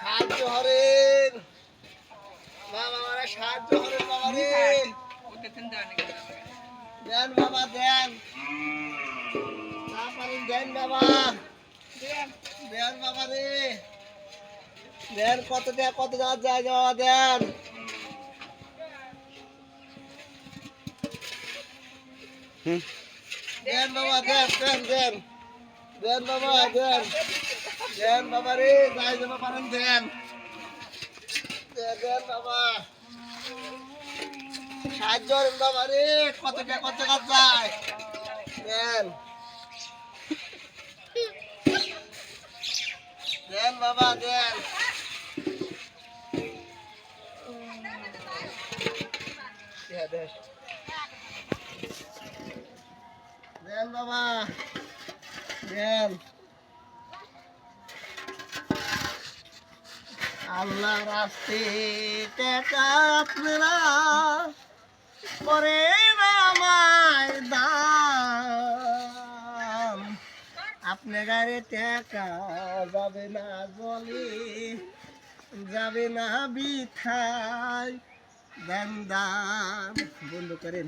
সাহায্য হরেন বাবা, মানে সাহায্য হরেন বাবা রে। দেন বাবা দেন, না পারেন দেন বাবা, দেন বাবা রে, দেন। কত দেন, কত যাওয়া যায় বাবা দেন। দেন বাবা দেন, দেন দেন, দেন বাবা দেন, দেন বাবা রে, যাই যাবা পারেন দেন, দেন বাবা। সাহায্য করেন বাবা রে, কত টাকা কত টাকা যায় দেন, দেন বাবা দেন। দেন বাবা দেন। আল্লাহ রাস্তে টাকা আপনারা করে আমায় দান, আপনি গাড়ি টাকা যাবে না জলে, যাবে না বিথায়, দেন দান। বন্ধ করেন।